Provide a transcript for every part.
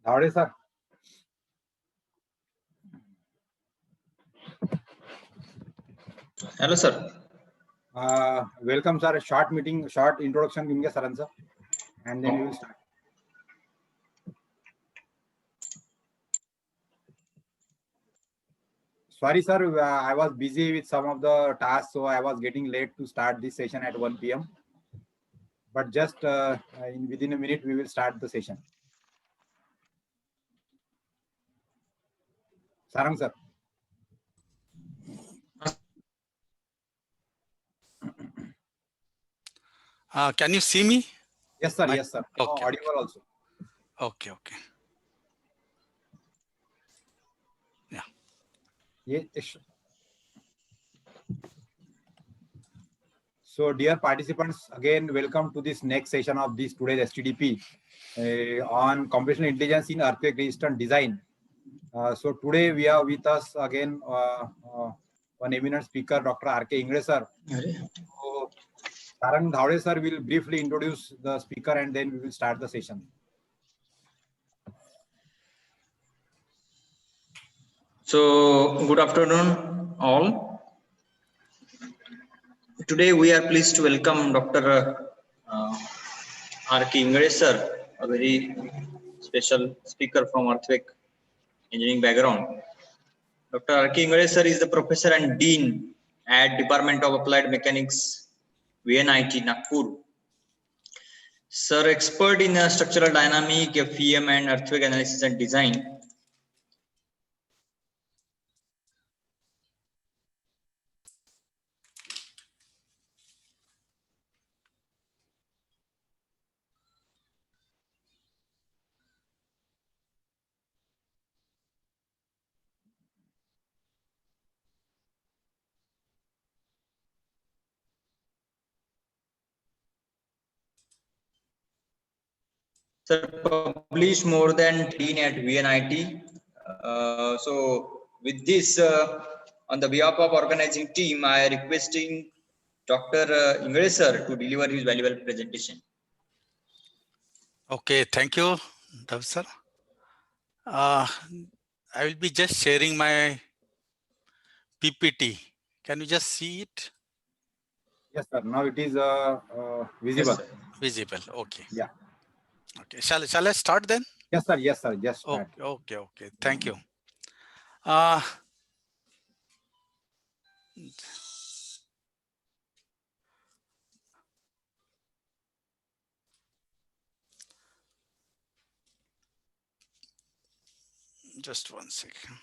Dhawade sir. Hello, sir. Welcome, sir. A short meeting, short introduction देंगे सरांचं, and then we will start. Sorry, sir. I was busy with some of the tasks, so I was getting late to start this session at 1 p.m. But just within a minute, we will start the session. Sarang sir. Can you see me? Yes, sir. Yes, sir. Okay. Audible also. Okay. Yeah. Yes. So, dear participants, again, welcome to this next session of this today's STDP on computational intelligence in earthquake resistant design. So today we are with us again one eminent speaker, Dr. R.K. Ingre sir. So, Sarang Dhawade sir will briefly introduce the speaker and then we will start the session. So, good afternoon, all. Today we are pleased to welcome Dr. R.K. Ingre sir, a very special speaker from earthquake engineering background. Dr. R.K. Ingre sir is the professor and dean at Department of Applied Mechanics, VNIT, Nagpur. Sir, expert in structural dynamic, FEM, and earthquake analysis and design. Sir, published more than 10 at VNIT. So with this, on the behalf of organizing team, I am requesting Dr. Ingre sir to deliver his valuable presentation. Okay, thank you, Dhaw sir. I will be just sharing my PPT. Can you just see it? Yes, sir. Now it is visible. Yes, Visible. Okay. Yeah. Okay. Shall I start then? Yes, sir. Yes, sir. Just start. Okay. Thank you. Just 1 second.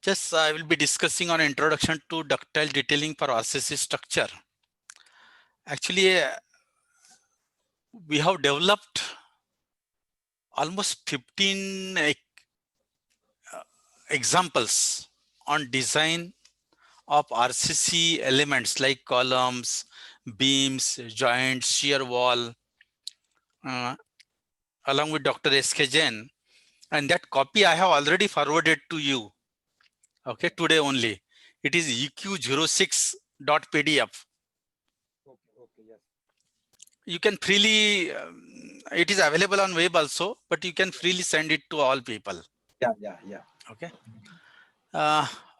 Just I will be discussing on introduction to ductile detailing for RCC structure. Actually, we have developed almost 15 examples on design of RCC elements like columns, beams, joints, shear wall, along with Dr. S.K. Jain. And that copy I have already forwarded to you. Okay, today only. It is eq06.pdf. Okay, yes. You can freely, it is available on web also, but you can freely send it to all people. Yeah. Okay.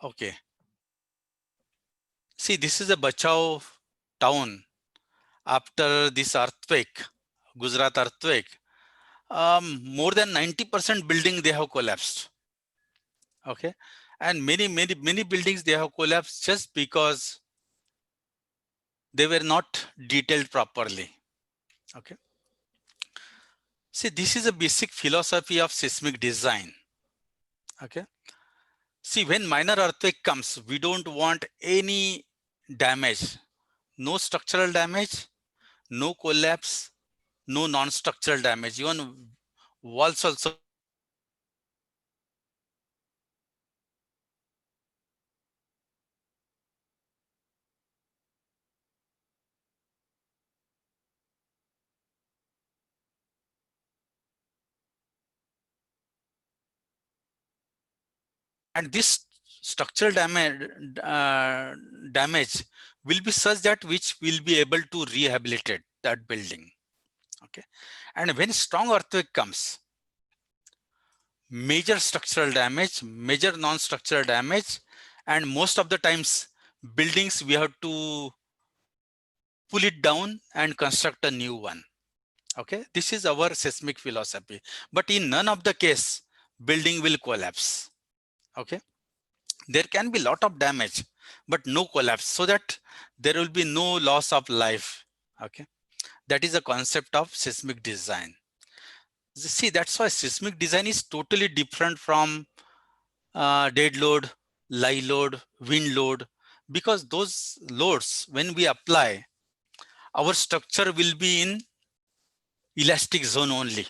Okay. See, this is a Bachau town after this earthquake, Gujarat earthquake. More than 90% building they have collapsed. Okay. And many buildings they have collapsed just because they were not detailed properly. Okay. See, this is a basic philosophy of seismic design. Okay. See, when minor earthquake comes, we don't want any damage, no structural damage, no collapse, no non-structural damage. Even walls also. And this structural damage will be such that which will be able to rehabilitate that building. Okay, and when strong earthquake comes, major structural damage, major non-structural damage, and most of the times buildings we have to pull it down and construct a new one. Okay, this is our seismic philosophy. But in none of the case, building will collapse. Okay, there can be lot of damage, but no collapse, so that there will be no loss of life. Okay, that is the concept of seismic design. See, that's why seismic design is totally different from dead load, lie load, wind load, because those loads, when we apply, our structure will be in elastic zone only.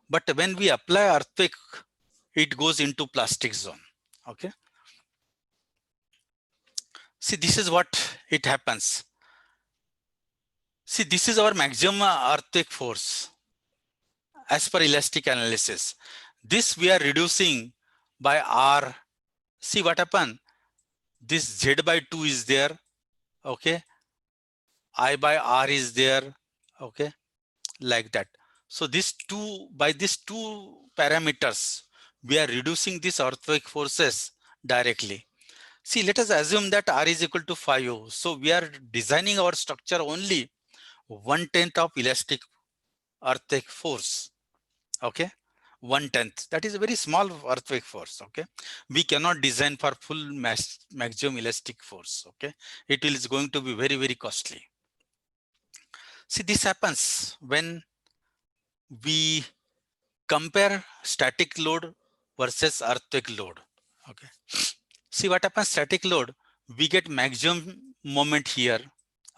But when we apply earthquake, it goes into plastic zone. Okay. See, this is what it happens. See, this is our maximum earthquake force as per elastic analysis. This we are reducing by R. See what happened? This Z by 2 is there. Okay. I by R is there. Okay. Like that. So this by these two parameters, we are reducing these earthquake forces directly. See, let us assume that R is equal to 5. So we are designing our structure only 1/10 of elastic earthquake force. Okay, 1/10. That is a very small earthquake force. Okay, we cannot design for full maximum elastic force. Okay, it is going to be very, very costly. See, this happens when we compare static load versus earthquake load. Okay, see what happens, static load, we get maximum moment here.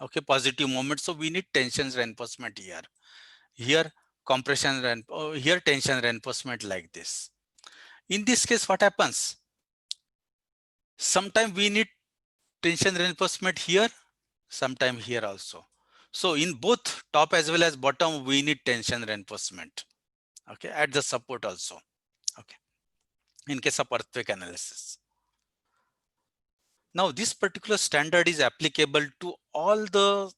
Okay, positive moment. So we need tension reinforcement here. Here compression, here tension reinforcement like this. In this case, what happens? Sometimes we need tension reinforcement here, sometime here also. So in both top as well as bottom, we need tension reinforcement. Okay, at the support also. Okay, in case of earthquake analysis. Now this particular standard is applicable to all the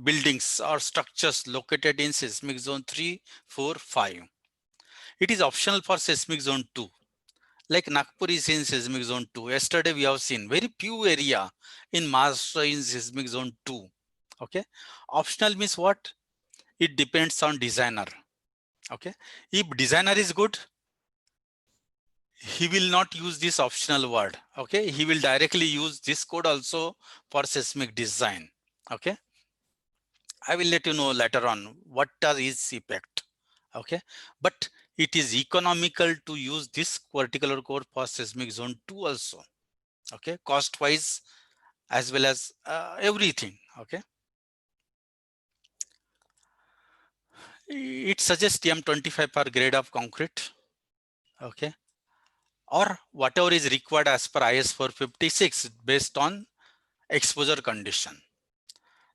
buildings or structures located in seismic zone 3, 4, 5. It is optional for seismic zone 2. Like Nagpur is in seismic zone 2. Yesterday we have seen very few area in Maharashtra in seismic zone 2. Okay. Optional means what? It depends on designer. Okay. If designer is good, he will not use this optional word. Okay. He will directly use this code also for seismic design. Okay. I will let you know later on what are its effect. Okay. But it is economical to use this particular code for seismic zone 2 also. Okay, cost wise as well as everything. Okay, it suggests TM25 per grade of concrete. Okay, or whatever is required as per IS 456 based on exposure condition.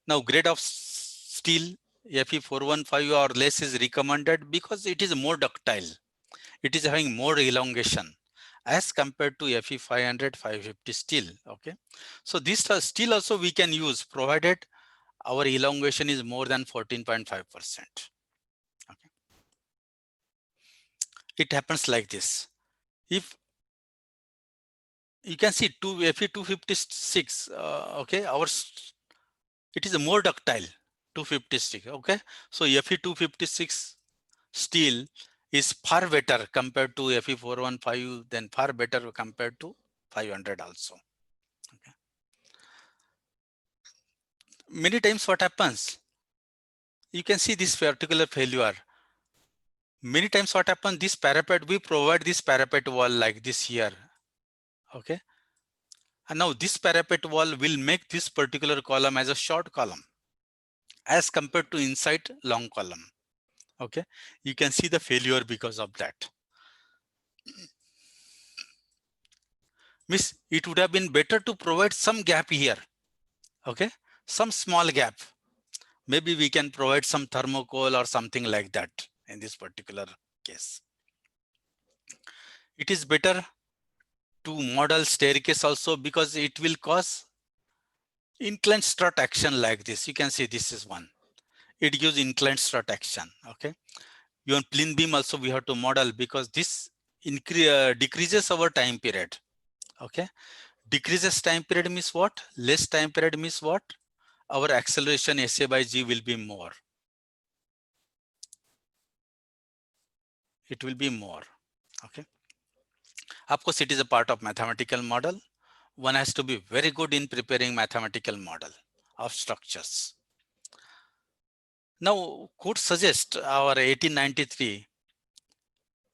Now grade of steel Fe 415 or less is recommended because it is more ductile. It is having more elongation as compared to Fe 500, 550 steel. Okay, so this steel also we can use provided our elongation is more than 14.5%. Okay, it happens like this. If you can see Fe 256, okay, it is a more ductile 256. Okay, so Fe 256 steel is far better compared to Fe 415, then far better compared to 500 also. Okay. Many times what happens, you can see this particular failure. Many times what happens, this parapet, we provide this parapet wall like this here. Okay. And now this parapet wall will make this particular column as a short column as compared to inside long column. Okay. You can see the failure because of that. Means it would have been better to provide some gap here. Okay. Some small gap. Maybe we can provide some thermocol or something like that in this particular case. It is better to model staircase also because it will cause inclined strut action like this. You can see this is one. It gives inclined strut action. Okay. Even plane beam also we have to model because this decreases our time period. Okay. Decreases time period means what? Less time period means what? Our acceleration SA by G will be more. It will be more. Okay. Of course, it is a part of mathematical model. One has to be very good in preparing mathematical model of structures. Now, could suggest our 1893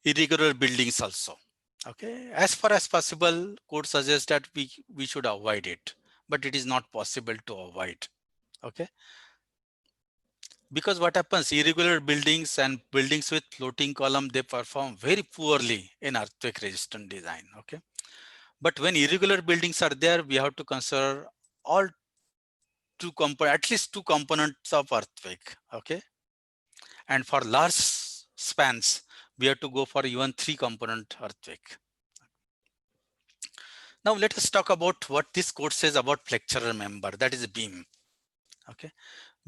irregular buildings also. Okay, as far as possible, could suggest that we should avoid it, but it is not possible to avoid. Okay, because what happens, irregular buildings and buildings with floating column, they perform very poorly in earthquake resistant design. Okay, but when irregular buildings are there, we have to consider all at least two components of earthquake. Okay, and for large spans, we have to go for even 3-component earthquake. Now let us talk about what this code says about flexural member, that is a beam. Okay,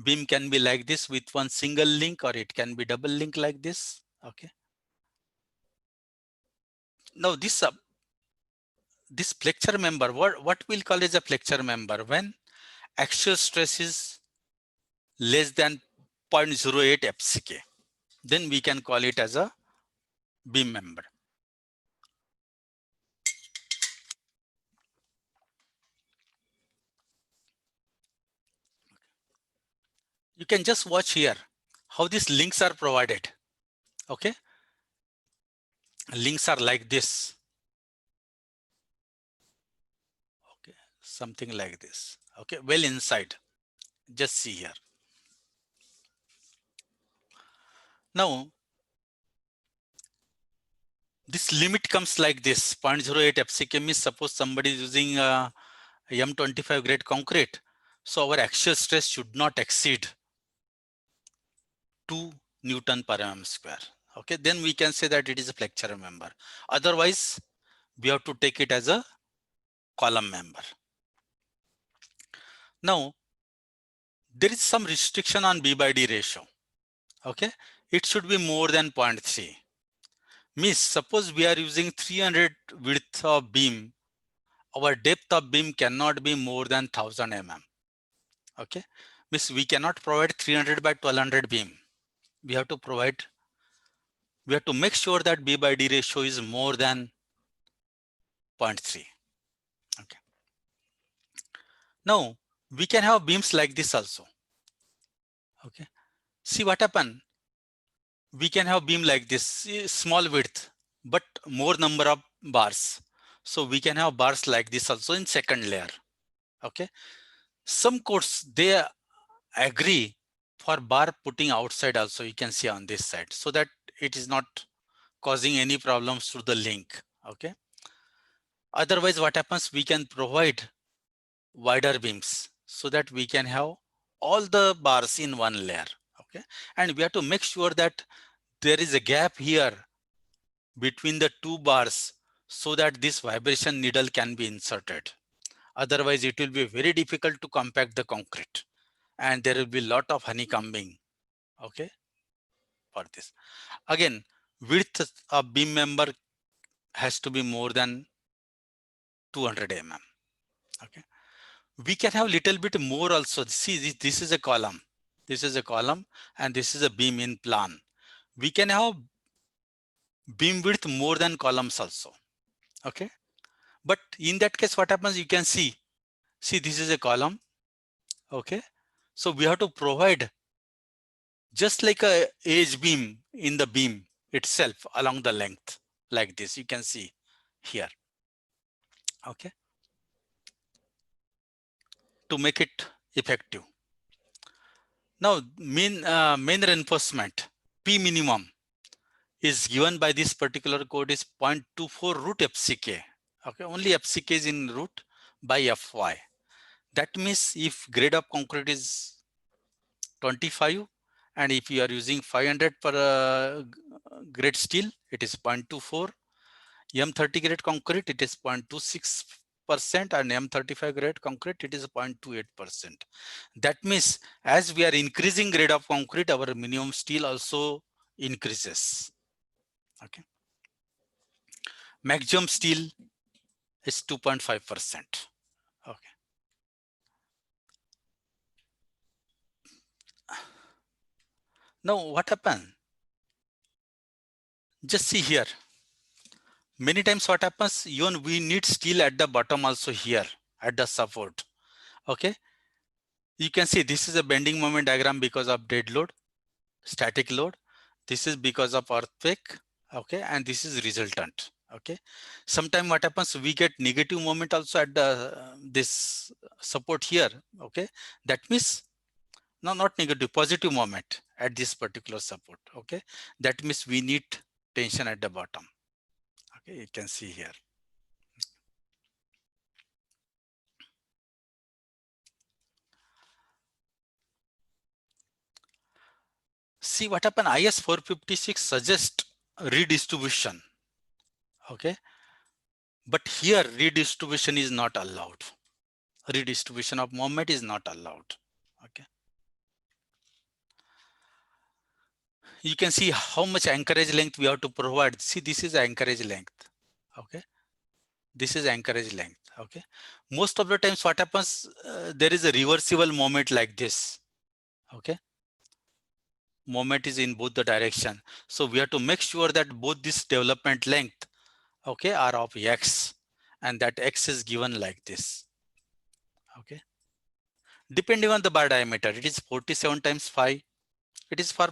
beam can be like this with one single link, or it can be double link like this. Okay, now this flexure member, what we'll call is a flexure member when axial stress is less than 0.08 FCK, then we can call it as a beam member. You can just watch here how these links are provided. Okay, links are like this. Okay, something like this. Okay, well inside. Just see here. Now, this limit comes like this, 0.08 FCK means suppose somebody is using M25 grade concrete. So our axial stress should not exceed 2 Newton per mm square. Okay, then we can say that it is a flexure member. Otherwise, we have to take it as a column member. Now, there is some restriction on B by D ratio. Okay, it should be more than 0.3. Means suppose we are using 300 width of beam, our depth of beam cannot be more than 1000 mm. Okay, means we cannot provide 300 by 1200 beam. We have to make sure that B by D ratio is more than 0.3. Okay. Now we can have beams like this also. Okay. See what happened. We can have beam like this, small width, but more number of bars. So we can have bars like this also in second layer. Okay. Some codes, they agree for bar putting outside also, you can see on this side, so that it is not causing any problems through the link. Okay. Otherwise, what happens, we can provide wider beams so that we can have all the bars in one layer. Okay. And we have to make sure that there is a gap here between the two bars so that this vibration needle can be inserted. Otherwise, it will be very difficult to compact the concrete, and there will be a lot of honeycombing. Okay, for this. Again, width of beam member has to be more than 200 mm. Okay, we can have little bit more also. See, this is a column. This is a column, and this is a beam in plan. We can have beam width more than columns also. Okay, but in that case, what happens? You can see this is a column. Okay, so we have to provide just like a edge beam in the beam itself along the length like this. You can see here. Okay, to make it effective. Now, main reinforcement P minimum is given by this particular code is 0.24 root FCK. Okay, only FCK is in root by Fy. That means if grade of concrete is 25, and if you are using 500 per grade steel, it is 0.24. M30 grade concrete, it is 0.26%, and M35 grade concrete, it is 0.28%. That means as we are increasing grade of concrete, our minimum steel also increases. Okay. Maximum steel is 2.5%. Okay. Now what happened? Just see here. Many times what happens, even we need steel at the bottom also here at the support. Okay. You can see this is a bending moment diagram because of dead load, static load. This is because of earthquake. Okay. And this is resultant. Okay. Sometimes what happens, we get negative moment also at the this support here. Okay. That means no, not negative, positive moment at this particular support. Okay. That means we need tension at the bottom. Okay. You can see here. See what happened, IS 456 suggests redistribution. Okay. But here redistribution is not allowed. Redistribution of moment is not allowed. Okay. You can see how much anchorage length we have to provide. See, this is anchorage length. Okay. This is anchorage length. Okay. Most of the times what happens, there is a reversible moment like this. Okay. Moment is in both the direction. So we have to make sure that both this development length, okay, are of X, and that X is given like this. Okay. Depending on the bar diameter, it is 47 times 5. It is for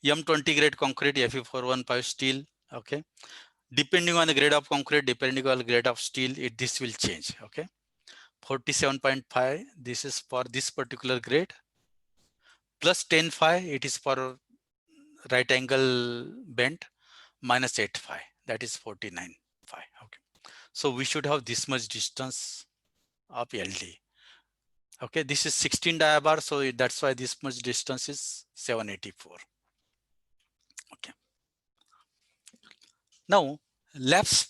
M20 grade concrete, Fe415 steel. Okay. Depending on the grade of concrete, depending on the grade of steel, this will change. Okay. 47.5, this is for this particular grade. Plus 10.5, it is for right angle bend. Minus 8.5, that is 49.5. Okay. So we should have this much distance of LD. Okay, this is 16 diabar, so that's why this much distance is 784. Okay. Now, laps,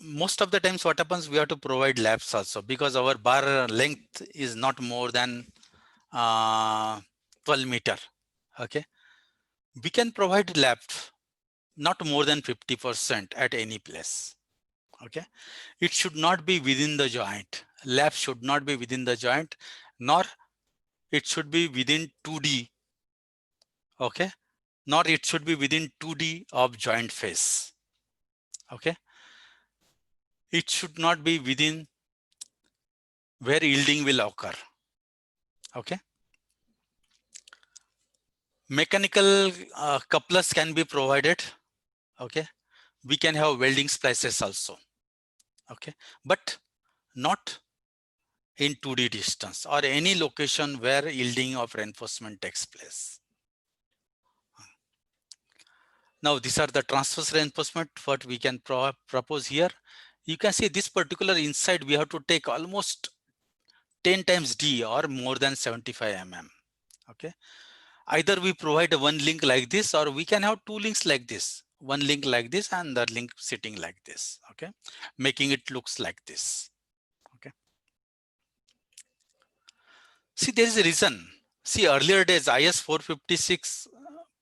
most of the times what happens, we have to provide laps also because our bar length is not more than 12 meter. Okay. We can provide laps not more than 50% at any place. Okay. It should not be within the joint. Lap should not be within the joint, nor it should be within 2D. Okay. Nor it should be within 2D of joint face. Okay. It should not be within where yielding will occur. Okay. Mechanical couplers can be provided. Okay. We can have welding splices also. Okay. But not in 2D distance or any location where yielding of reinforcement takes place. Now, these are the transverse reinforcement, what we can propose here. You can see this particular inside, we have to take almost 10 times D or more than 75 mm. Okay. Either we provide one link like this, or we can have two links like this. One link like this and the link sitting like this. Okay. Making it looks like this. Okay. See, there is a reason. See, earlier days, IS 456,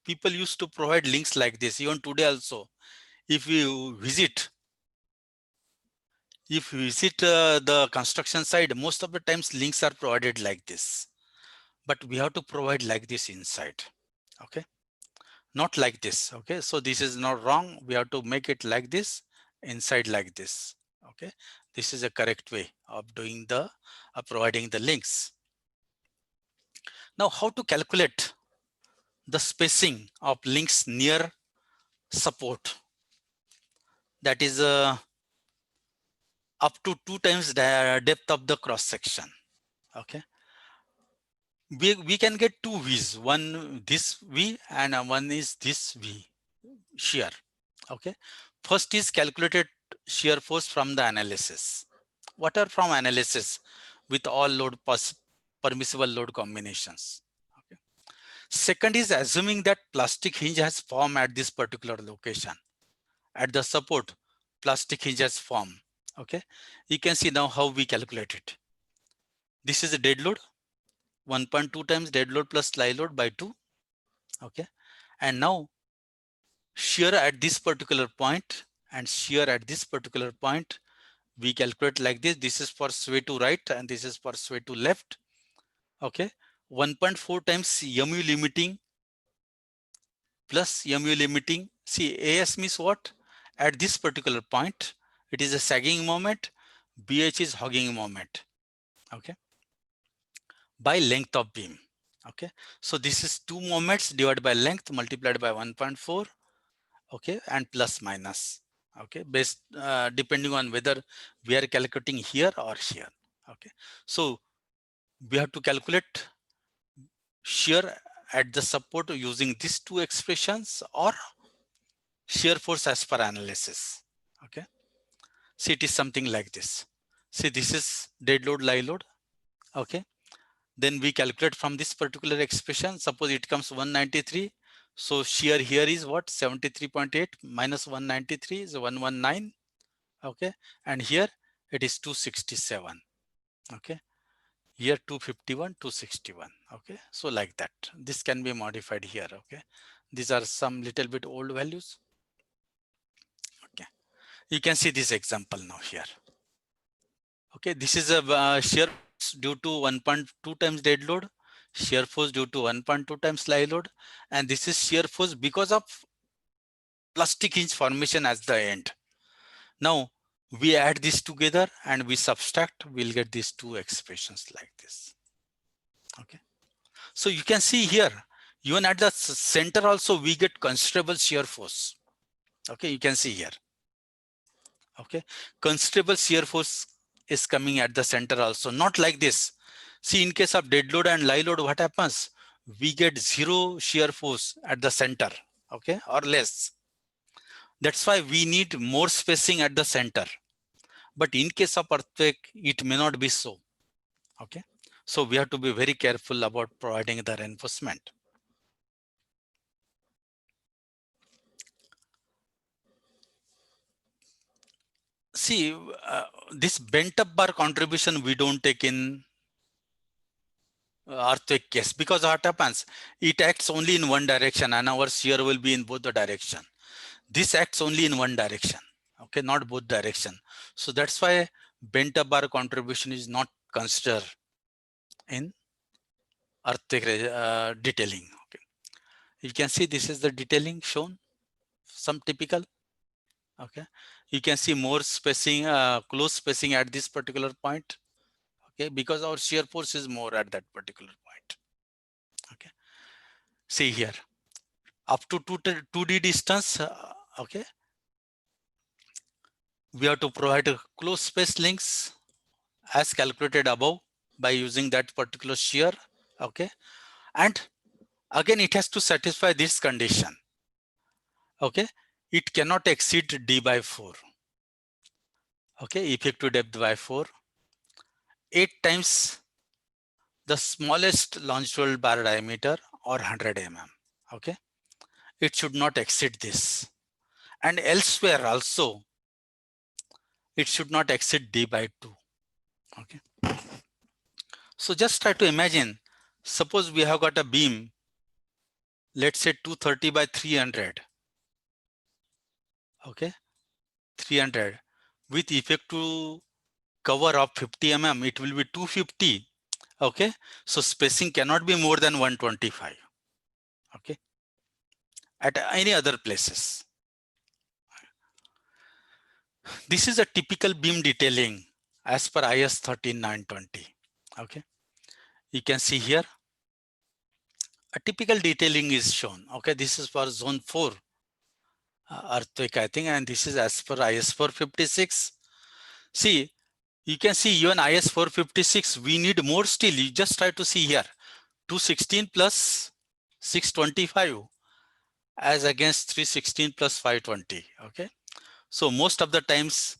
people used to provide links like this. Even today also, if you visit the construction site, most of the times links are provided like this. But we have to provide like this inside. Okay. Not like this. Okay. So this is not wrong. We have to make it like this, inside like this. Okay. This is a correct way of doing the providing the links. Now, how to calculate the spacing of links near support? That is up to 2 times the depth of the cross section. Okay. We can get two V's, one this V and one is this V shear. Okay. First is calculated shear force from the analysis. What are from analysis with all load permissible load combinations. Okay. Second is assuming that plastic hinge has formed at this particular location at the support plastic hinges form. Okay, you can see now how we calculate it. This is a dead load, 1.2 times dead load plus live load by 2. Okay, and now shear at this particular point and shear at this particular point, we calculate like this. This is for sway to right and this is for sway to left. Okay, 1.4 times MU limiting plus MU limiting. See, AS means what? At this particular point, it is a sagging moment, BH is hogging moment. Okay, by length of beam. Okay, so this is 2 moments divided by length multiplied by 1.4. Okay, and plus minus. Okay, based depending on whether we are calculating here or here. Okay, so we have to calculate shear at the support using these two expressions or shear force as per analysis. Okay, see, it is something like this. See, this is dead load, live load. Okay, then we calculate from this particular expression. Suppose it comes 193. So shear here is what? 73.8 minus 193 is 119. Okay, and here it is 267. Okay, here 251, 261. Okay, so like that. This can be modified here. Okay, these are some little bit old values. Okay, you can see this example now here. Okay, this is a shear due to 1.2 times dead load, shear force due to 1.2 times live load, and this is shear force because of plastic hinge formation as the end. Now we add this together and we subtract, we'll get these two expressions like this. Okay, so you can see here, even at the center also we get considerable shear force. Okay, you can see here. Okay, considerable shear force is coming at the center also, not like this. See, in case of dead load and live load, what happens? We get zero shear force at the center, okay, or less. That's why we need more spacing at the center. But in case of earthquake, it may not be so. Okay, so we have to be very careful about providing the reinforcement. See, this bent up bar contribution we don't take in earthquake case, because what happens? It acts only in one direction and our shear will be in both the direction. This acts only in one direction, okay, not both direction. So that's why bent up bar contribution is not considered in earthquake detailing. Okay, you can see this is the detailing shown, some typical. Okay, you can see more spacing, close spacing at this particular point. Okay, because our shear force is more at that particular point. Okay, see here, up to 2D distance. Okay, we have to provide close space links as calculated above by using that particular shear. Okay, and again it has to satisfy this condition. Okay, it cannot exceed d by 4. Okay, effective depth by 4, 8 times the smallest longitudinal bar diameter or 100 mm. Okay, it should not exceed this, and elsewhere also it should not exceed d by 2. Okay, so just try to imagine, suppose we have got a beam, let's say 230 by 300. Okay, 300 with effective cover of 50 mm, it will be 250. Okay, so spacing cannot be more than 125. Okay, at any other places. This is a typical beam detailing as per IS 13920. Okay, you can see here a typical detailing is shown. Okay, this is for zone 4 earthquake, I think, and this is as per IS 456. See, you can see even IS 456, we need more steel. You just try to see here, 216 plus 625 as against 316 plus 520. Okay, so most of the times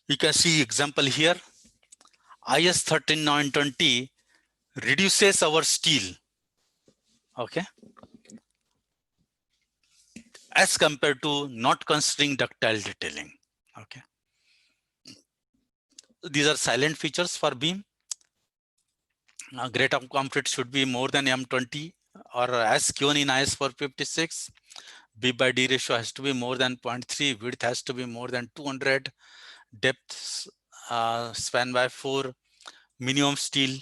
you can see example here, IS 13920 reduces our steel. Okay, as compared to not considering ductile detailing. Okay. These are silent features for beam. Grade of concrete should be more than M20 or as given in IS 456. B by D ratio has to be more than 0.3. Width has to be more than 200. Depth span by 4. Minimum steel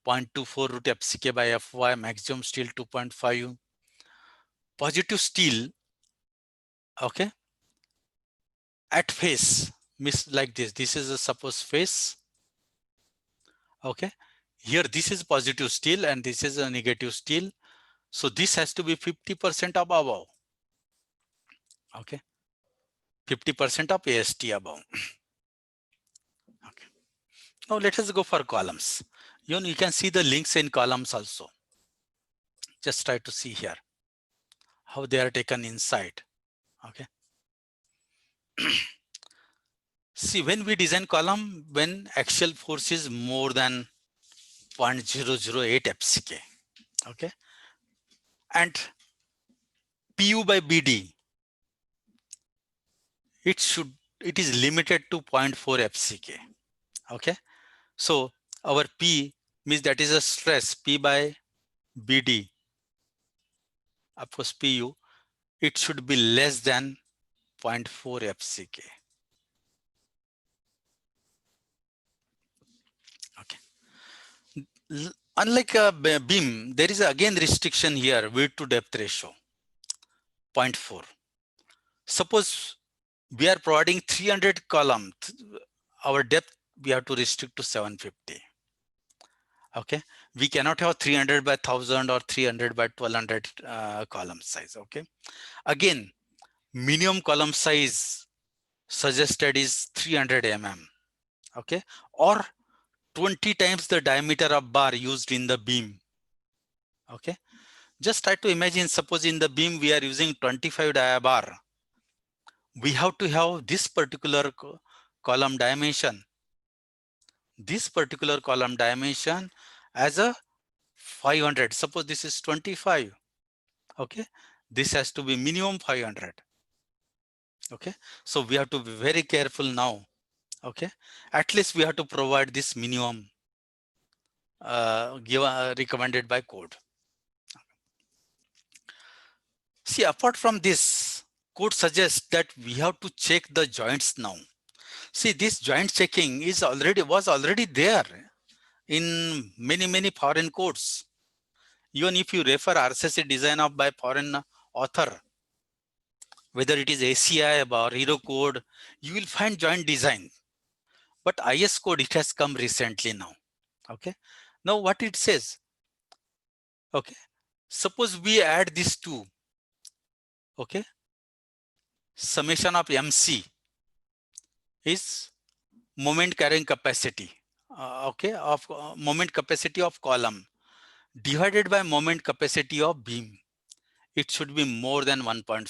0.24 root FCK by FY. Maximum steel 2.5. Positive steel, okay, at face, like this. This is a suppose face. Okay. Here this is positive steel and this is a negative steel. So this has to be 50% above. Okay. 50% of AST above. Okay. Now let us go for columns. You can see the links in columns also. Just try to see here how they are taken inside. Okay. See, when we design column, when axial force is more than 0.008 FCK. Okay. And PU by BD, it is limited to 0.4 FCK. Okay. So our P means that is a stress, P by BD, of course PU, it should be less than 0.4 FCK. Okay. Unlike a beam, there is again restriction here, width to depth ratio, 0.4. Suppose we are providing 300 column, our depth we have to restrict to 750. Okay, we cannot have 300 by 1000 or 300 by 1200 column size. Okay, again, minimum column size suggested is 300 mm. Okay, or 20 times the diameter of bar used in the beam. Okay, just try to imagine, suppose in the beam we are using 25 dia bar. We have to have this particular column dimension. This particular column dimension as a 500. Suppose this is 25. Okay, this has to be minimum 500. Okay, so we have to be very careful now. Okay, at least we have to provide this minimum recommended by code. See, apart from this, code suggests that we have to check the joints now. See, this joint checking was already there in many foreign codes. Even if you refer RCC design of by foreign author, whether it is ACI or Hero code, you will find joint design. But IS code, it has come recently now. Okay. Now what it says? Okay. Suppose we add these two. Okay. Summation of MC is moment carrying capacity. Okay. Of moment capacity of column divided by moment capacity of beam. It should be more than 1.4.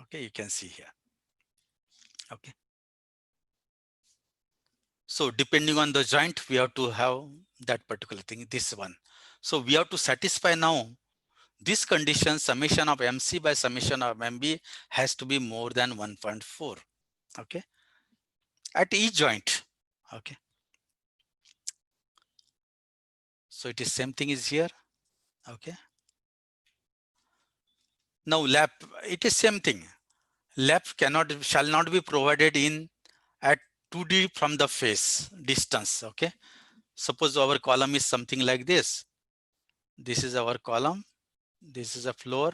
Okay. You can see here. Okay. So depending on the joint, we have to have that particular thing, this one. So we have to satisfy now this condition, summation of MC by summation of MB has to be more than 1.4. Okay. At each joint. Okay. So it is same thing is here. Okay. Now lap, it is same thing. Lap shall not be provided in at 2D from the face distance. Okay. Suppose our column is something like this. This is our column. This is a floor.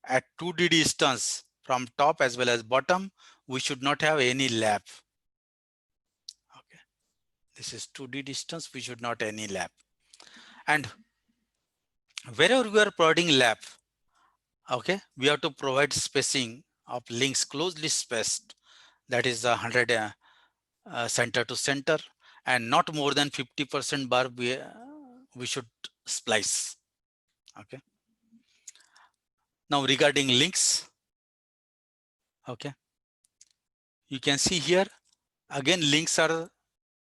At 2D distance from top as well as bottom, we should not have any lap. Okay. This is 2D distance. We should not have any lap. And wherever we are providing lap, okay, we have to provide spacing of links closely spaced. That is 100 center to center, and not more than 50% bar we should splice. Okay. Now regarding links, okay, you can see here again links are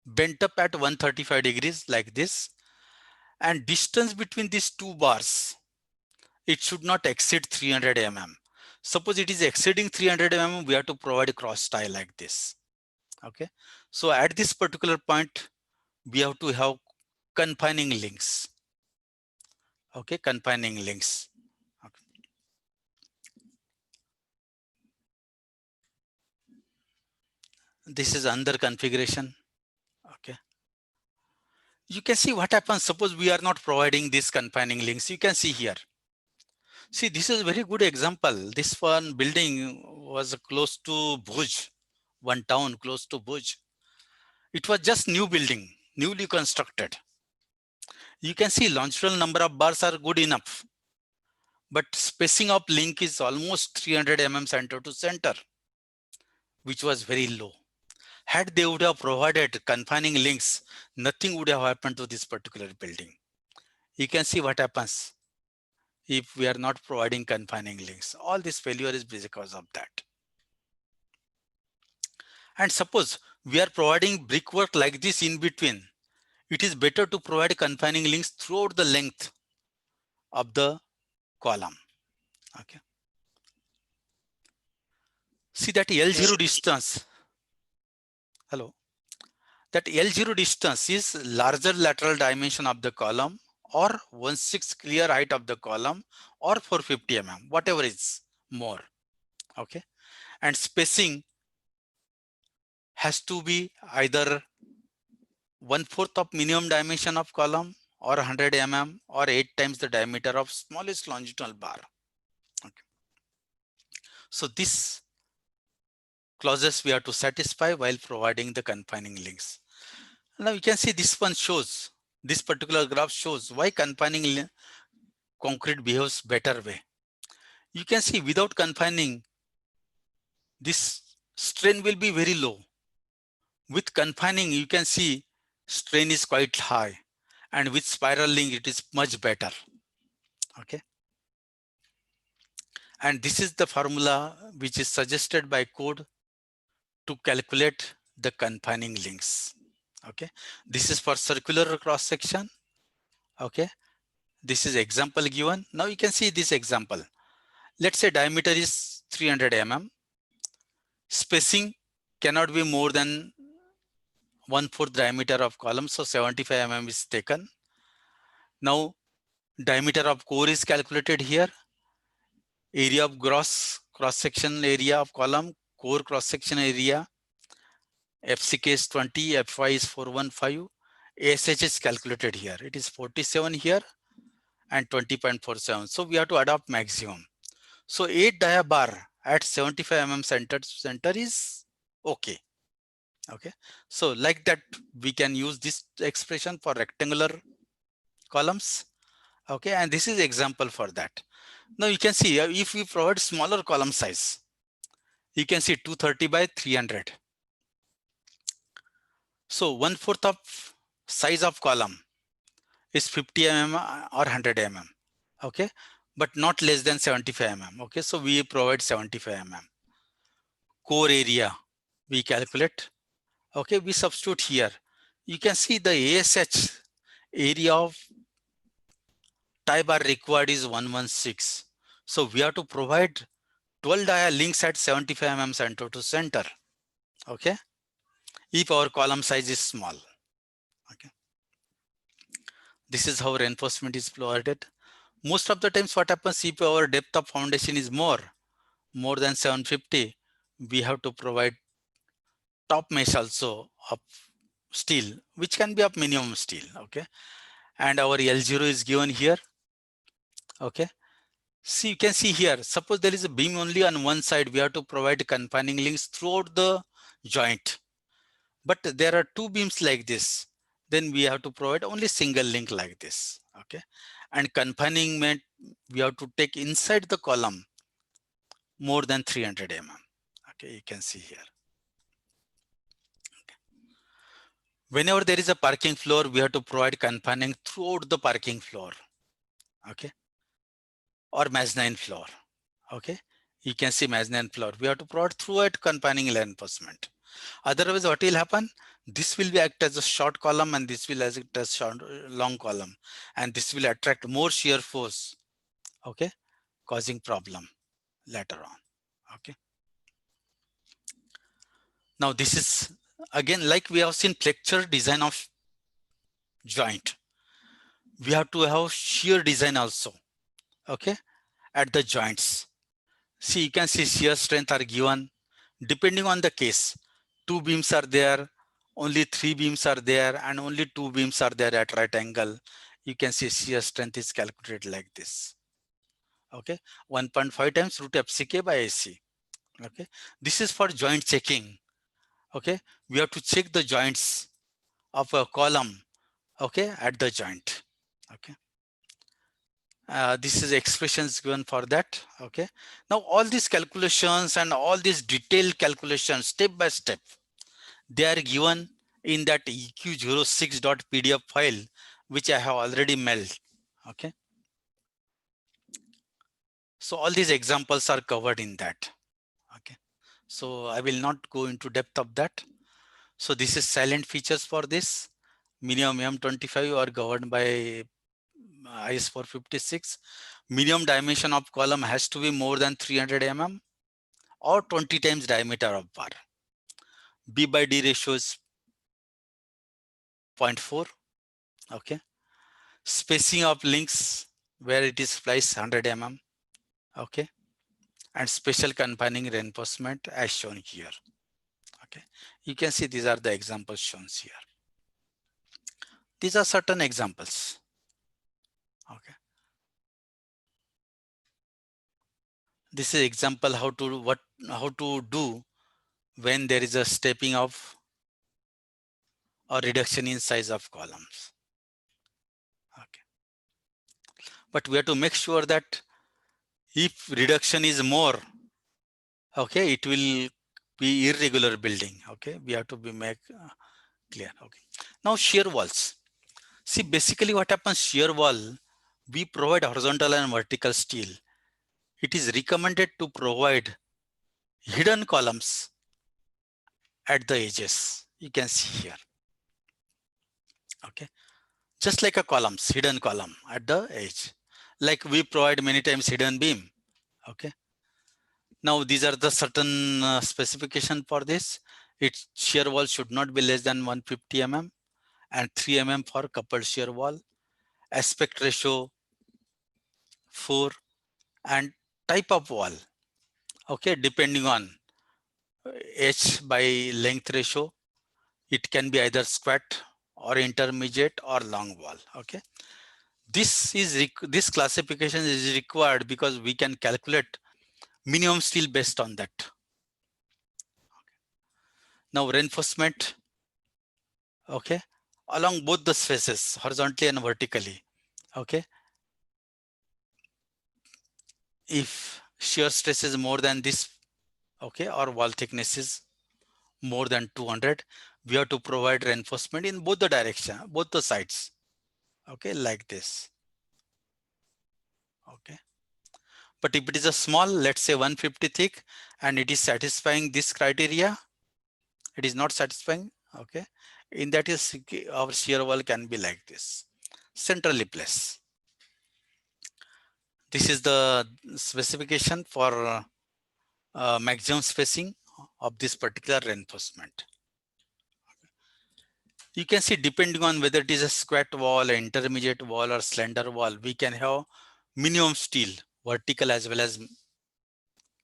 bent up at 135 degrees like this, and distance between these two bars, it should not exceed 300 mm. Suppose it is exceeding 300 mm, we have to provide a cross tie like this. Okay, so at this particular point, we have to have confining links. Okay, confining links. Okay. This is under configuration. Okay, you can see what happens. Suppose we are not providing these confining links. You can see here. See, this is a very good example. This one building was close to Bhuj, one town close to Bhuj. It was just new building, newly constructed. You can see longitudinal number of bars are good enough, but spacing of link is almost 300 mm center to center, which was very low. Had they would have provided confining links, nothing would have happened to this particular building. You can see what happens if we are not providing confining links. All this failure is because of that. And suppose we are providing brickwork like this in between, it is better to provide confining links throughout the length of the column. Okay. See that L0 distance. Hello. That L0 distance is larger lateral dimension of the column or 1/6 clear height of the column or 450 mm, whatever is more. Okay. And spacing has to be either 1/4 of minimum dimension of column or 100 mm or 8 times the diameter of smallest longitudinal bar. Okay. So this clauses we have to satisfy while providing the confining links. Now you can see this one shows, this particular graph shows why confining concrete behaves better way. You can see without confining, this strain will be very low. With confining, you can see strain is quite high, and with spiral link, it is much better. Okay. And this is the formula which is suggested by code to calculate the confining links. Okay. This is for circular cross section. Okay. This is example given. Now you can see this example. Let's say diameter is 300 mm. Spacing cannot be more than 1/4 diameter of column. So 75 mm is taken. Now diameter of core is calculated here. Area of gross cross section area of column, core cross section area. FCK is 20, FY is 415. ASH is calculated here. It is 47 here and 20.47. So we have to adopt maximum. So 8 dia bar at 75 mm center is okay. Okay. So like that, we can use this expression for rectangular columns. Okay. And this is example for that. Now you can see if we provide smaller column size, you can see 230 by 300. So 1/4 of size of column is 50 mm or 100 mm. Okay. But not less than 75 mm. Okay. So we provide 75 mm. Core area we calculate. Okay. We substitute here. You can see the ASH area of tie bar required is 116. So we have to provide 12 dia links at 75 mm center to center. Okay. If our column size is small. Okay. This is how reinforcement is provided. Most of the times what happens if our depth of foundation is more than 750, we have to provide top mesh also of steel, which can be of minimum steel. Okay. And our L0 is given here. Okay. See, you can see here, suppose there is a beam only on one side, we have to provide confining links throughout the joint. But there are two beams like this, then we have to provide only single link like this. Okay. And confining meant we have to take inside the column more than 300 mm. Okay. You can see here. Okay. Whenever there is a parking floor, we have to provide confining throughout the parking floor. Okay. Or mezzanine floor. Okay. You can see mezzanine floor. We have to provide throughout confining reinforcement. Otherwise, what will happen? This will be act as a short column and this will act as short, long column. And this will attract more shear force. Okay. Causing problem. later on. Okay. Now this is again, like we have seen flexure design of joint. We have to have shear design also. Okay, at the joints. See, you can see shear strength are given depending on the case. 2 beams are there, only 3 beams are there, and only 2 beams are there at right angle. You can see shear strength is calculated like this. Okay, 1.5 times root FCK by AC. Okay, this is for joint checking. Okay, we have to check the joints of a column. Okay, at the joint. Okay. This is expressions given for that. Okay. Now all these calculations and all these detailed calculations step by step, they are given in that eq06.pdf file, which I have already mailed. Okay. So all these examples are covered in that. Okay. So I will not go into depth of that. So this is silent features for this. Minimum M25 are governed by IS 456. Minimum dimension of column has to be more than 300 mm or 20 times diameter of bar. B by D ratio is 0.4. Okay. Spacing of links where it is spliced 100 mm. Okay. And special confining reinforcement as shown here. Okay. You can see these are the examples shown here. These are certain examples. Okay. This is example how to do when there is a stepping of or reduction in size of columns. Okay. But we have to make sure that if reduction is more, okay, it will be irregular building. Okay, we have to be make clear. Okay. Now shear walls. See, basically what happens, shear wall, we provide horizontal and vertical steel. It is recommended to provide hidden columns at the edges. You can see here. Okay. Just like a columns, hidden column at the edge. Like we provide many times hidden beam. Okay. Now these are the certain specification for this. Its shear wall should not be less than 150 mm and 3 mm for coupled shear wall. Aspect ratio 4 and type of wall. Okay, depending on H by length ratio, it can be either squat or intermediate or long wall. Okay, this classification is required because we can calculate minimum steel based on that. Now reinforcement, okay, along both the faces, horizontally and vertically. Okay, if shear stress is more than this, okay, or wall thickness is more than 200, we have to provide reinforcement in both the direction, both the sides. Okay, like this. Okay, but if it is a small, let's say 150 thick, and it is satisfying this criteria, it is not satisfying. Okay, in that is our shear wall can be like this, centrally placed. This is the specification for maximum spacing of this particular reinforcement. You can see depending on whether it is a squat wall, intermediate wall, or slender wall, we can have minimum steel, vertical as well as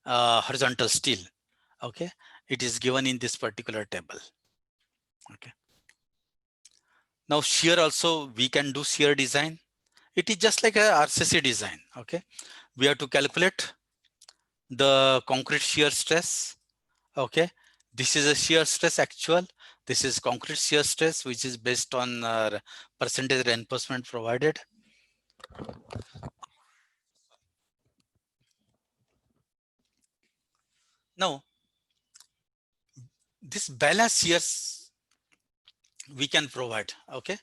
horizontal steel. Okay, it is given in this particular table. Okay. Now shear also, we can do shear design. It is just like a RCC design. Okay, we have to calculate the concrete shear stress. Okay, this is a shear stress actual. This is concrete shear stress, which is based on percentage reinforcement provided. Now, this balance shears we can provide. Okay,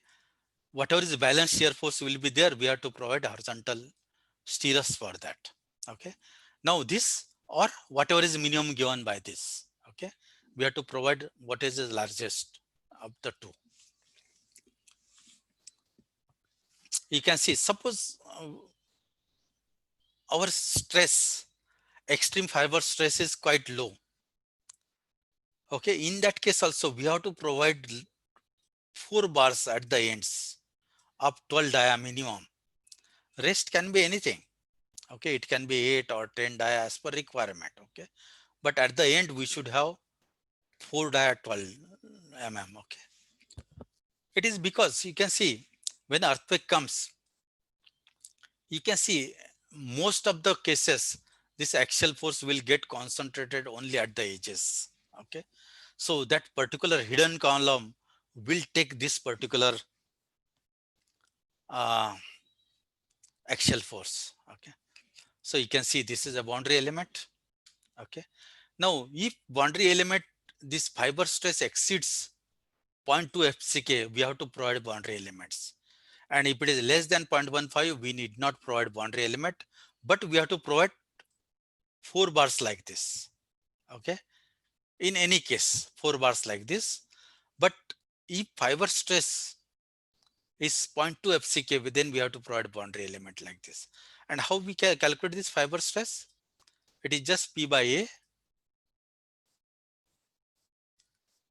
whatever is balance shear force will be there. We have to provide horizontal shears for that. Okay, now this or whatever is minimum given by this. Okay, we have to provide what is the largest of the two. You can see, suppose our stress extreme fiber stress is quite low. Okay, in that case also we have to provide 4 bars at the ends of 12 dia minimum. Rest can be anything. Okay, it can be 8 or 10 dia as per requirement. Okay, but at the end we should have 4 dia 12 mm. Okay, it is because you can see when earthquake comes, you can see most of the cases this axial force will get concentrated only at the edges. Okay, so that particular hidden column will take this particular uh, axial force. Okay, so you can see this is a boundary element. Okay, now if boundary element, this fiber stress exceeds 0.2 FCK, we have to provide boundary elements. And if it is less than 0.15, we need not provide boundary element, but we have to provide 4 bars like this. Okay, in any case 4 bars like this. But if fiber stress is 0.2 FCK, then we have to provide boundary element like this. And how we can calculate this fiber stress? It is just P by A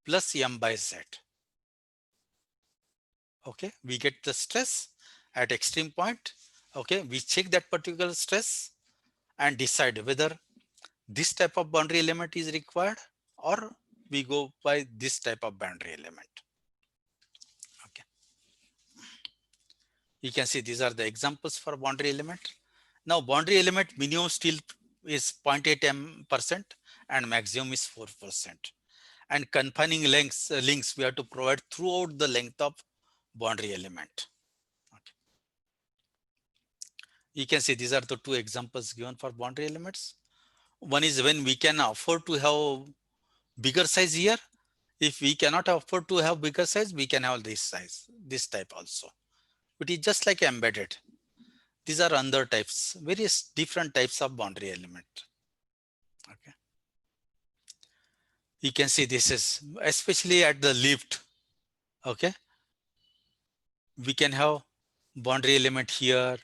plus M by Z. Okay, we get the stress at extreme point. Okay, we check that particular stress and decide whether this type of boundary element is required or we go by this type of boundary element. Okay, you can see these are the examples for boundary element. Now boundary element minimum still is 0.8% and maximum is 4%. And confining links we have to provide throughout the length of boundary element. Okay. You can see these are the 2 examples given for boundary elements. One is when we can afford to have bigger size here. If we cannot afford to have bigger size, we can have this size, this type also. It is just like embedded. These are other types, various different types of boundary element. Okay. You can see this is especially at the lift. Okay. We can have boundary element here,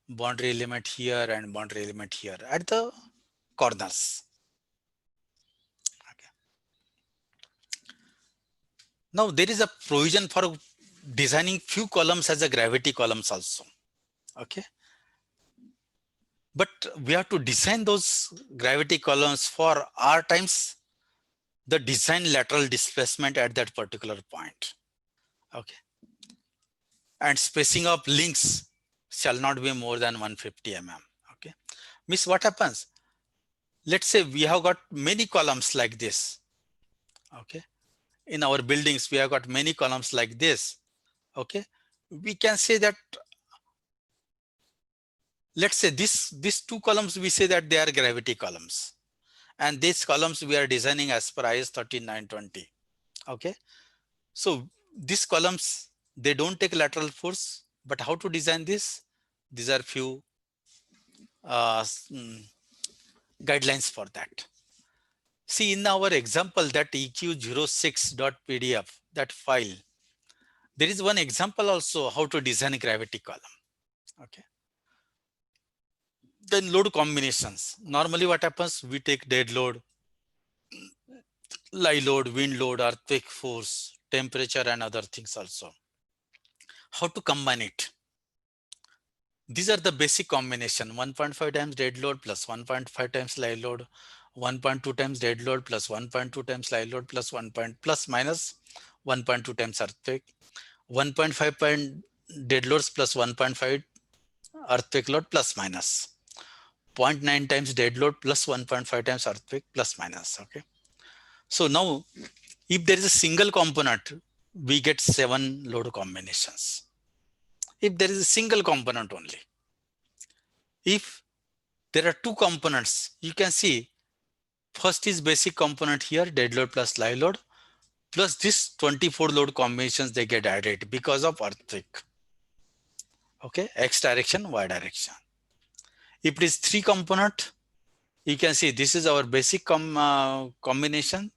boundary element here, and boundary element here at the corners. Okay. Now there is a provision for designing few columns as a gravity columns also. Okay. But we have to design those gravity columns for R times the design lateral displacement at that particular point. Okay. And spacing of links shall not be more than 150 mm. Okay. Means what happens? Let's say we have got many columns like this. Okay. In our buildings, we have got many columns like this. Okay. We can say that, let's say these 2 columns, we say that they are gravity columns. And these columns we are designing as per IS 13920. Okay. So these columns, they don't take lateral force, but how to design this? These are few guidelines for that. See, in our example, that eq06.pdf, that file, there is one example also how to design a gravity column. Okay. Then load combinations. Normally what happens? We take dead load, lie load, wind load, earthquake force, temperature, and other things also. How to combine it? These are the basic combination: 1.5 times dead load plus 1.5 times live load, 1.2 times dead load plus 1.2 times live load plus plus minus 1.2 times earthquake, 1.5 dead loads plus 1.5 earthquake load plus minus 0.9 times dead load plus 1.5 times earthquake plus minus. Okay. So now if there is a single component, we get 7 load combinations. If there is a single component only. If there are 2 components, you can see first is basic component here, dead load plus live load, plus this 24 load combinations they get added because of earthquake. Okay, X direction, Y direction. If it is 3 component, you can see this is our basic combination,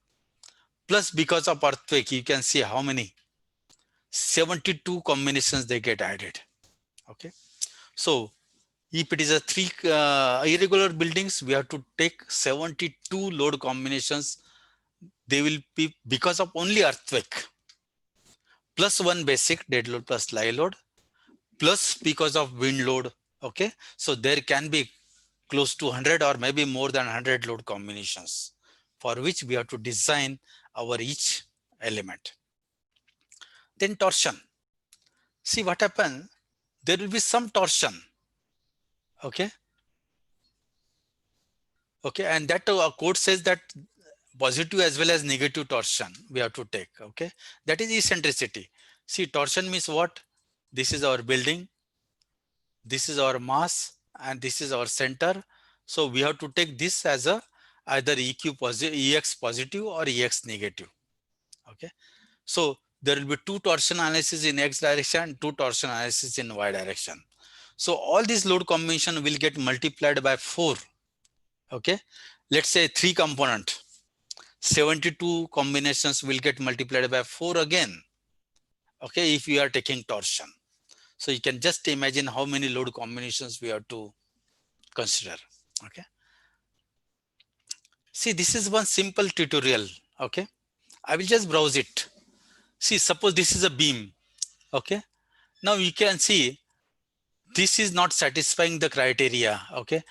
plus because of earthquake, you can see how many 72 combinations they get added. Okay, so If it is a three irregular buildings, we have to take 72 load combinations. They will be because of only earthquake, plus one basic dead load plus live load, plus because of wind load. Okay, so there can be close to 100 or maybe more than 100 load combinations, for which we have to design our each element. Then torsion. See what happens, there will be some torsion. Okay, and that code says that positive as well as negative torsion we have to take. Okay, that is eccentricity. See, torsion means what? This is our building, this is our mass, and this is our center. So we have to take this as a either EQ positive, EX positive or EX negative. Okay, so there will be two torsion analysis in X direction and two torsion analysis in Y direction. So all these load combination will get multiplied by 4. Okay, let's say 3 component, 72 combinations will get multiplied by 4 again. Okay, if we are taking torsion. So you can just imagine how many load combinations we have to consider. Okay, see, this is one simple tutorial. Okay, I will just browse it. See, suppose this is a beam. Okay, now you can see this is not satisfying the criteria. Okay,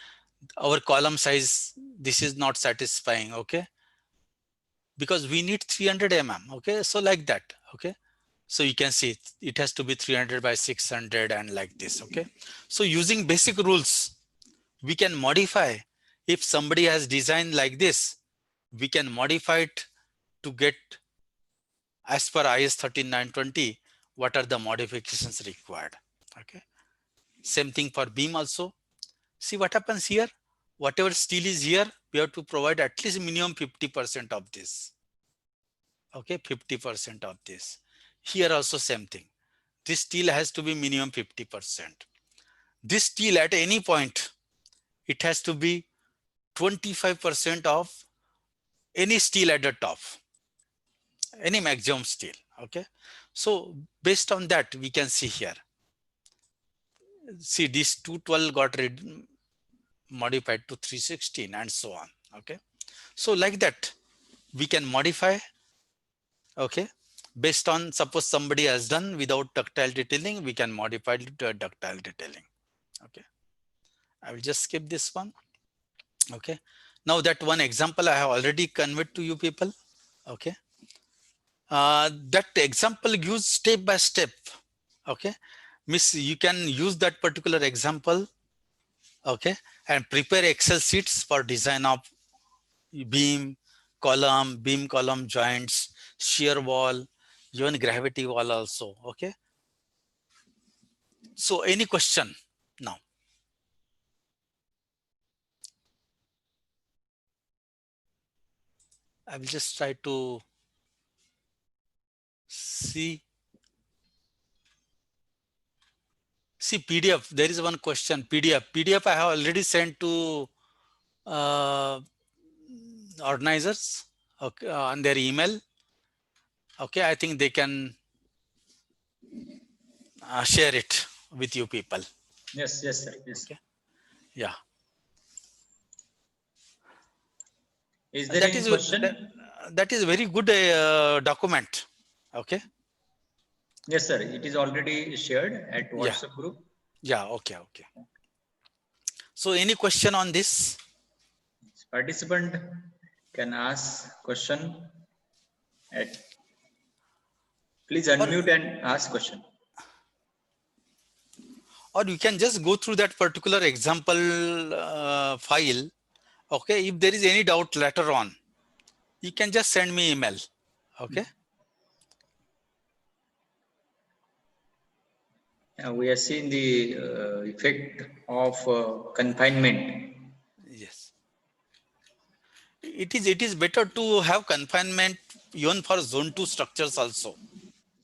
our column size, this is not satisfying. Okay, because we need 300 mm. Okay, so like that. Okay, so you can see it has to be 300 by 600 and like this. Okay, so using basic rules, we can modify. If somebody has designed like this, we can modify it to get as per IS 13920 what are the modifications required. Okay, same thing for beam also. See what happens here, whatever steel is here, we have to provide at least minimum 50% of this. Okay, 50% of this. Here also same thing, this steel has to be minimum 50%. This steel at any point, it has to be 25% of any steel at the top, any maximum steel. Okay, so based on that, we can see here. See, this 212 got modified to 316 and so on. Okay, so like that, we can modify. Okay, based on, suppose somebody has done without ductile detailing, we can modify it to a ductile detailing. Okay, I will just skip this one. Okay, now that one example I have already conveyed to you people. Okay, that example gives step by step. Okay, miss, you can use that particular example. Okay, and prepare Excel sheets for design of beam column joints, shear wall, even gravity wall also. Okay, so any question now? I will just try to see PDF. There is one question. PDF I have already sent to organizers, okay, on their email. Okay, I think they can share it with you people. Yes, sir. Yes. Okay. Yeah. Is there any question? That is very good document. Okay. Yes, sir. It is already shared at WhatsApp group. Yeah. Okay. So any question on this? Participant can ask question. Please unmute and ask question. Or you can just go through that particular example file. Okay, if there is any doubt later on, you can just send me email. Okay. We are seeing the effect of confinement. Yes. It is better to have confinement even for zone 2 structures also.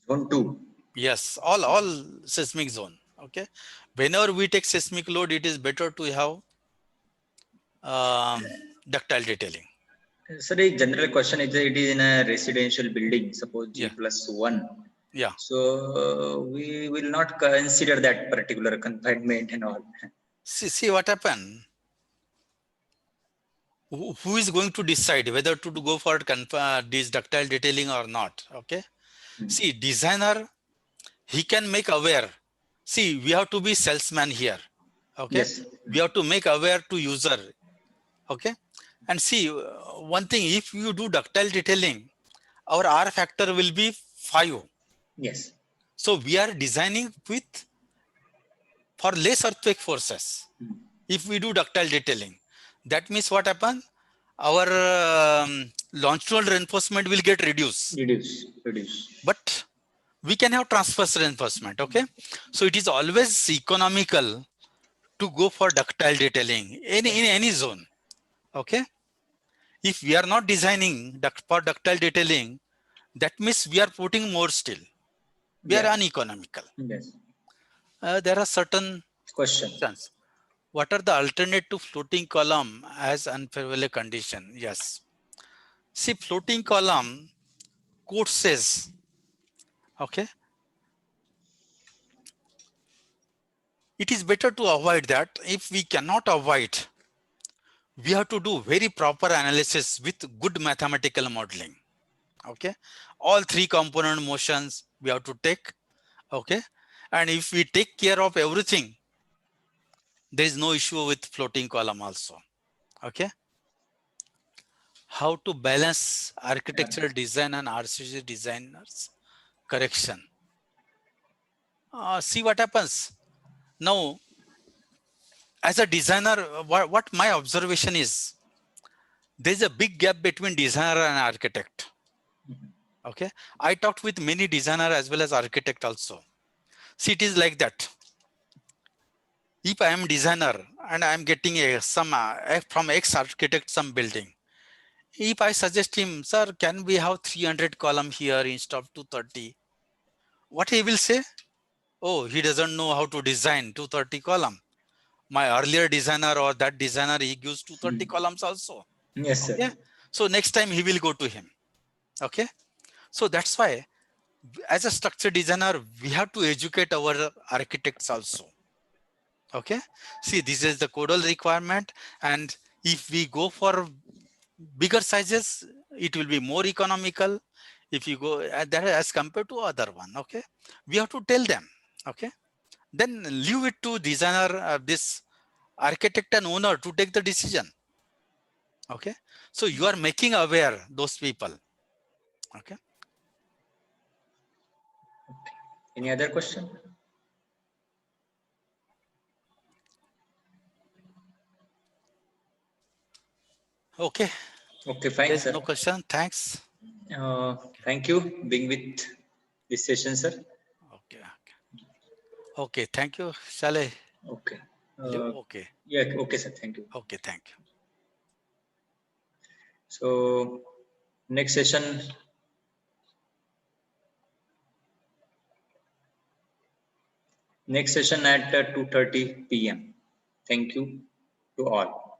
Zone 2. Yes, all seismic zone. Okay. Whenever we take seismic load, it is better to have ductile detailing. Sir, a general question is that it is in a residential building, suppose G+1. Yeah. So we will not consider that particular confinement and all. See what happened. Who is going to decide whether to go for this ductile detailing or not? Okay. See, designer, he can make aware. See, we have to be salesman here. Okay. Yes. We have to make aware to user. Okay. And see, one thing, if you do ductile detailing, our R factor will be 5. Yes. So we are designing for less earthquake forces. If we do ductile detailing, that means what happens? Our longitudinal reinforcement will get reduced. Reduce. But we can have transverse reinforcement. Okay. So it is always economical to go for ductile detailing in any zone. Okay. If we are not designing for ductile detailing, that means we are putting more steel. We are uneconomical. Yes. There are certain Question. questions. What are the alternate to floating column as unfavorable condition? Yes. See, floating column, quote says, okay, it is better to avoid that. If we cannot avoid, we have to do very proper analysis with good mathematical modeling. Okay. All 3 component motions we have to take. Okay. And if we take care of everything, there is no issue with floating column also. Okay. How to balance architectural design and RCC designers correction. See what happens. Now, as a designer, what my observation is, there's a big gap between designer and architect. Okay. I talked with many designer as well as architect also. See, it is like that. If I am designer and I am getting from ex-architect some building, if I suggest him, sir, can we have 300 column here instead of 230? What he will say? Oh, he doesn't know how to design 230 column. My earlier designer or that designer, he gives 230 columns also. Yes, sir. Okay. So next time he will go to him. Okay. So that's why as a structure designer, we have to educate our architects also. Okay. See, this is the codal requirement. And if we go for bigger sizes, it will be more economical. If you go that as compared to other one. Okay. We have to tell them. Okay. Then leave it to designer, this architect and owner to take the decision. Okay. So you are making aware those people. Okay. Any other question? Okay. Okay, fine, There's sir. no question. Thanks. Thank you being with this session, sir. Okay. Okay. Thank you. Shall I Okay. leave? Okay. Yeah. Okay, sir. Thank you. Okay. Thank you. So next session. Next session at 2:30 p.m. Thank you to all.